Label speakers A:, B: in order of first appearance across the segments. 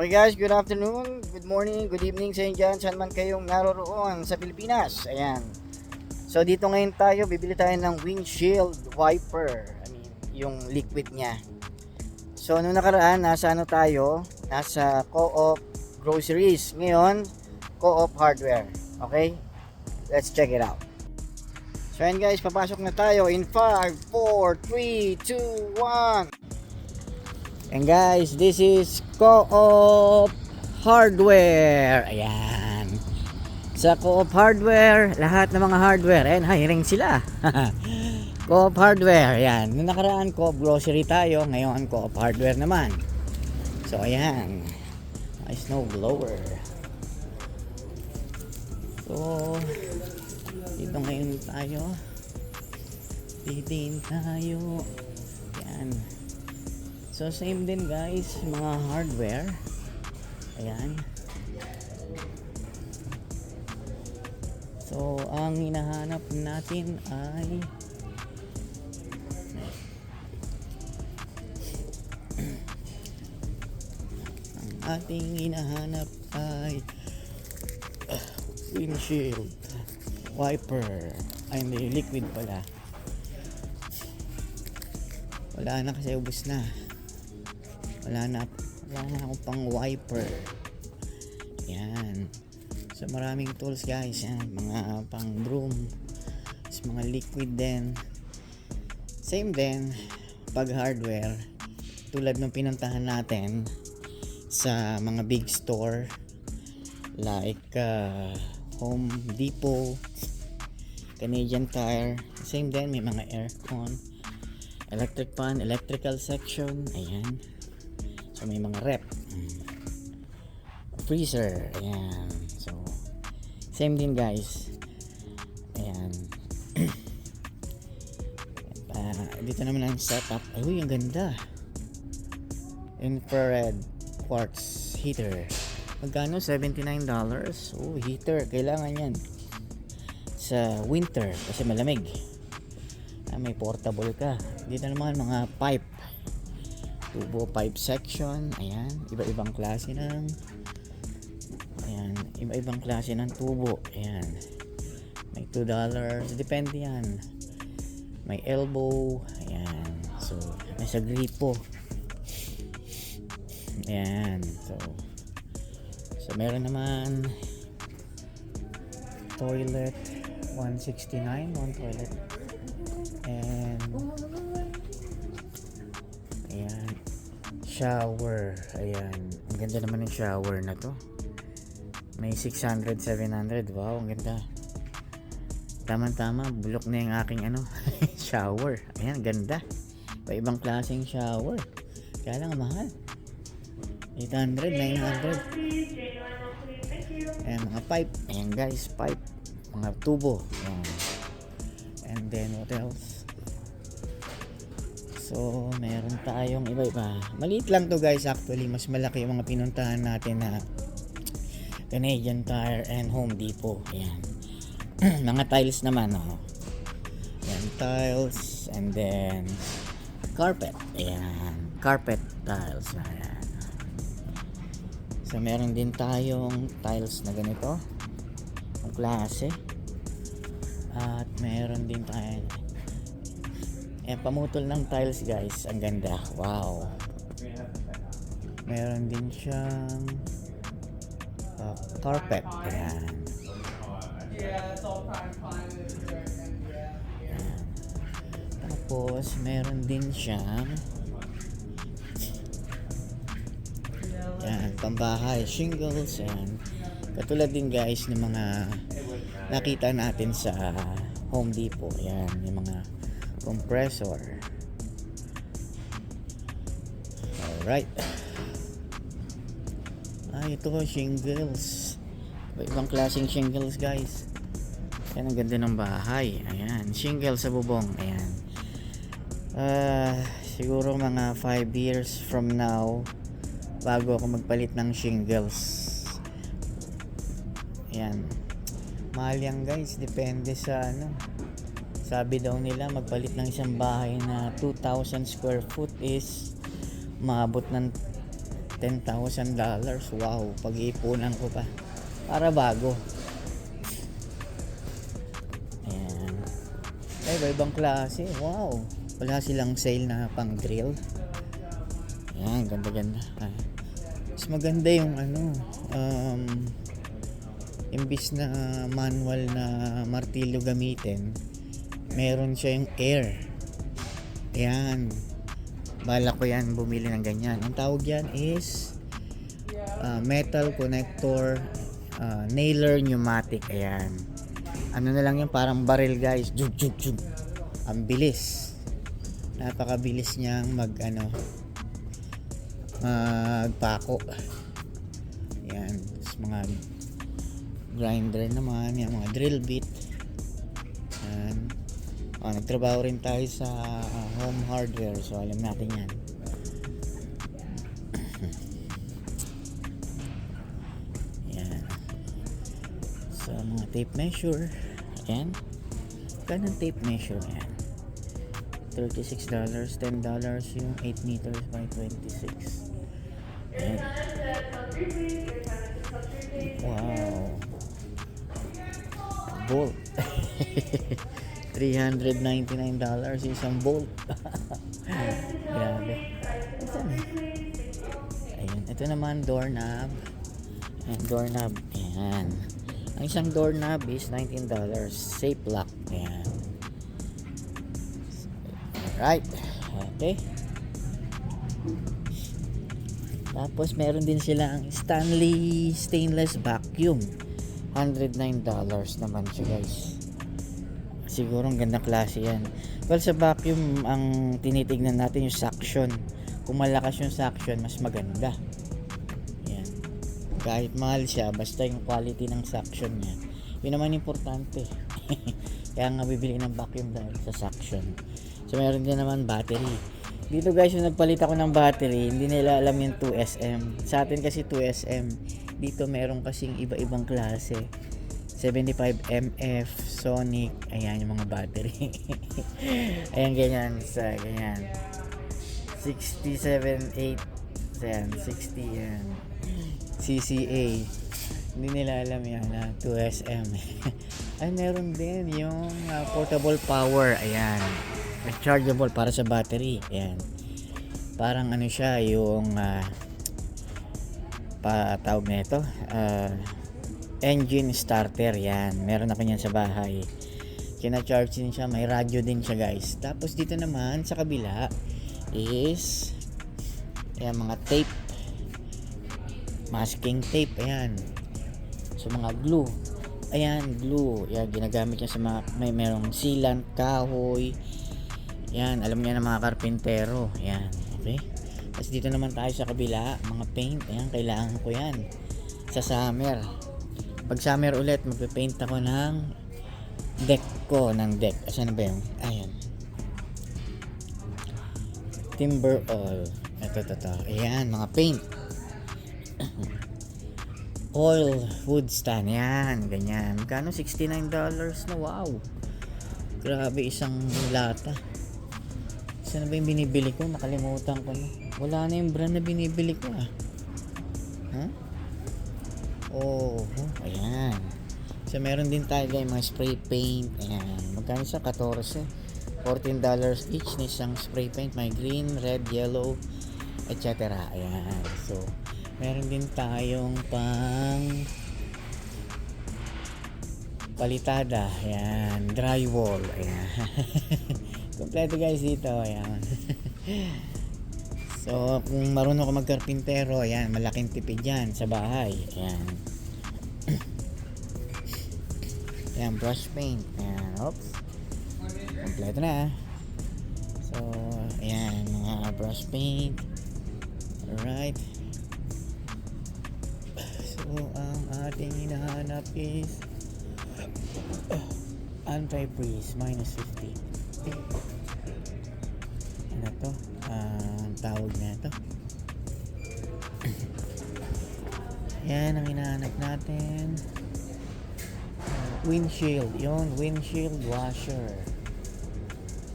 A: Okay guys, good afternoon, good morning, good evening sa inyo dyan, saan man kayong naroroon sa Pilipinas. Ayan. So dito ngayon tayo, bibili tayo ng windshield wiper. Yung liquid niya. So nung nakaraan, nasa ano tayo? Nasa Co-op Groceries. Ngayon, Co-op Hardware. Okay? Let's check it out. So ayan guys, papasok na tayo in 5, 4, 3, 2, 1. And guys, this is Co-op Hardware. Ayan. Sa Co-op Hardware, lahat ng mga hardware. Ayan, hiring sila. Co-op Hardware. Ayan. Noong nakaraan, Co-op Grocery tayo. Ngayon, Co-op Hardware naman. So, ayan. May snow blower. So, dito ngayon tayo. Titiin tayo. Ayan. So same din guys, mga hardware. Ayan. So ang hinahanap natin ay ang ating hinahanap ay windshield wiper. Ay may liquid pala. Wala na kasi ubos na. Wala na akong pang wiper. Yan. So maraming tools guys. Yan. Mga pang broom. Mga liquid din. Same din pag hardware. Tulad ng pinuntahan natin sa mga big store like Home Depot, Canadian Tire. Same din, may mga aircon, electric fan, electrical section. Ayan. So may mga rep, freezer. Ayan. So same din guys. Ayan. Dito naman ang setup. Ay, ang ganda. Infrared quartz heater. Magkano? $79. Oh, heater. Kailangan yan sa winter kasi malamig. May portable ka. Dito naman mga pipe, tubo pipe section. Ayan, iba-ibang klase ng tubo. Ayan, may $2, depende yan. May elbow. Ayan, so may sa gripo. Ayan, so meron naman toilet, 169 one toilet. And ayan, shower. Ayan, ang ganda naman ng shower na to. May 600, 700. Wow, ang ganda. Tama-tama, bulok na yung aking shower. Ayan, ganda. Ibang klaseng shower. Kaya lang mahal. 800, 900. Ayan, mga pipe. Ayan guys, pipe. Mga tubo. Ayan. And then what else? So meron tayong iba-iba. Maliit lang to guys actually. Mas malaki yung mga pinuntahan natin na Canadian Tire and Home Depot. Ayan. Mga tiles naman. Ayan, tiles. And then carpet. Ayan. Carpet tiles. Ayan. So meron din tayong tiles na ganito. Ang klase. At meron din tayo pamutol ng tiles guys. Ang ganda. Wow. Meron din siyang carpet. Ayan. Ayan. Tapos meron din siyang pambahay shingles. Ayan. Katulad din guys ng mga nakita natin sa Home Depot. Ayan, yung mga compressor. Alright. Ito shingles. Ibang klaseng shingles guys. Ayan, ang ganda ng bahay. Ayan, shingles sa bubong. Ayan. Siguro mga 5 years from now bago ako magpalit ng shingles. Ayan. Mahal yan guys, depende sa sabi daw nila magpalit ng isang bahay na 2,000 square foot is maabot ng $10,000. Wow, pag-iipunan ko pa. Para bago. Ayan. Ay, iba-ibang klase. Wow. Wala silang sale na pang drill. Ayan, ganda-ganda. Mas maganda yung imbis na manual na martilyo gamitin, meron siya yung air. Ayan. Bala ko yan bumili ng ganyan. Ang tawag yan is metal connector nailer pneumatic. Ayan. Ano na lang yan, parang barrel guys. Jug jug jug. Ang bilis. Napakabilis niyang magpako. Ayan. Tapos mga grinder naman, yan, mga drill bit. Ayan. Nagtrabaho rin tayo sa home hardware, so alam natin yan. Yan. So mga tape measure. Ayan. Ganang tape measure yan. $36, $10 yung 8 meters by 26. Ayan. Wow. Bolt. $399 isang bolt. Grabe. Ayun, ito naman doorknob. Ayan, doorknob. Ayan. Ang isang doorknob is $19. Safe lock. Ayan. Alright. Okay. Tapos meron din silang Stanley stainless vacuum. $109 naman siya guys. Siguro ang ganda klase yan. Well, sa vacuum ang tinitignan natin yung suction. Kung malakas yung suction, mas maganda. Yan. Kahit mahal siya, basta yung quality ng suction niya, yun naman importante. Kaya nga bibili ng vacuum dahil sa suction. So meron din naman battery. Dito guys, yung nagpalit ako ng battery, hindi nila alam yung 2SM. Sa atin kasi 2SM. Dito meron kasing iba-ibang klase. 75 MF, Sonic, ayan yung mga battery. Ayan ganyan, sa ganyan. 67, 8, ayan, 60 yan. CCA. Hindi nila alam yan na 2SM. Ay, meron din yung portable power, ayan. Rechargeable para sa battery, ayan. Parang ano siya, yung tawag na ito, engine starter. Yan, meron ako yan sa bahay. Kina-charge din siya, may radyo din siya guys. Tapos dito naman sa kabila is ayan, mga tape, masking tape. Ayan, so mga glue. Ayan, glue. Ayan, ginagamit niya sa mga merong sealant, kahoy. Ayan, alam niya ng mga karpintero. Ayan, okay. Tapos dito naman tayo sa kabila, mga paint. Ayan, kailangan ko yan sa summer. Pag summer ulit, magpe-paint ako ng deck ko, ng deck. Asan na ba yun? Ayan. Timber oil. Ito. Ayan, mga paint. Oil, wood stand. Ayan, ganyan. Magkano? $69 na. Wow. Grabe, isang lata. Saan na ba yung binibili ko? Nakalimutan ko na. Wala na yung brand na binibili ko Huh? Oh, ayan. So meron din tayo guys mga spray paint. Ayan. Magkano sa 14? $14 each na isang spray paint. May green, red, yellow, etc. Ayan. So meron din tayong pang palitada. Ayan. Drywall. Ayan. Kompleto guys dito. Ayan. So, kung marunong ka magkarpintero, ayan, malaking tipid yan sa bahay. Ayan. Ayan, brush paint. Ayan, oops. Kompleto na. So, ayan, mga brush paint. Alright. So, ang ating hinahanap is anti-freeze, -50. Ano to? Ang tawag na ito. Yan ang hinahanap natin. Windshield. Yun, windshield washer.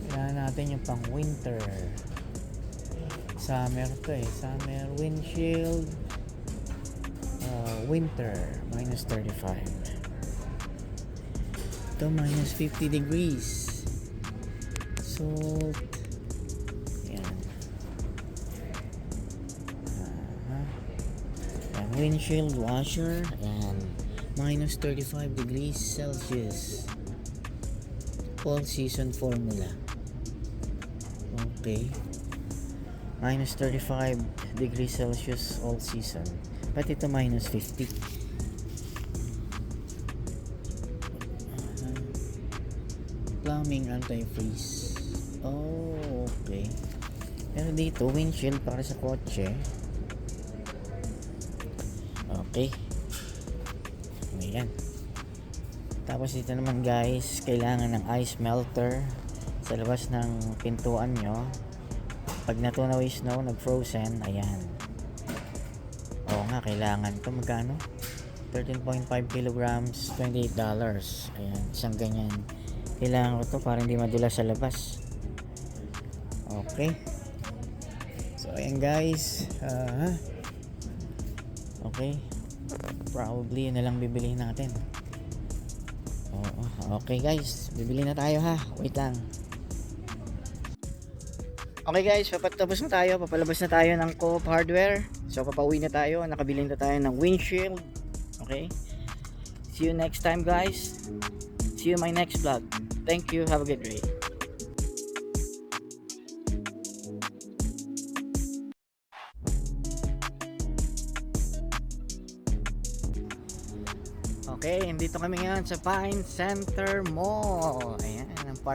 A: Kailangan natin yung pang winter. Summer to eh. Summer windshield. Winter, minus 35. Ito, minus 50 degrees. Salt. Ayan. Ayan, windshield washer. Ayan. Minus 35 degrees Celsius. All season formula. Okay. Minus 35 degrees Celsius all season. Ba't ito minus 50? Plumbing anti-freeze. Oh, okay. Pero dito, windshield para sa kotse. Okay. Ayan. Tapos dito naman guys, kailangan ng ice melter sa labas ng pintuan nyo. Pag natunaw yung snow, nag-frozen, ayan. Oo nga, kailangan ito. Magkano? 13.5 kilograms, $28. Ayan, isang ganyan. Kailangan ko to para hindi madulas sa labas. Okay. So, ayan guys. Okay. Probably yun na lang bibilihin natin. Oo. Okay guys, bibili na tayo ha. Wait lang. Okay guys, papatapos na tayo. Papalabas na tayo ng Co-op Hardware. So papauwi na tayo. Nakabili na tayo ng windshield. Okay. See you next time guys. See you in my next vlog. Thank you. Have a good day. Okay, dito kami ngayon sa Pine Center Mall. Ayan, ang park.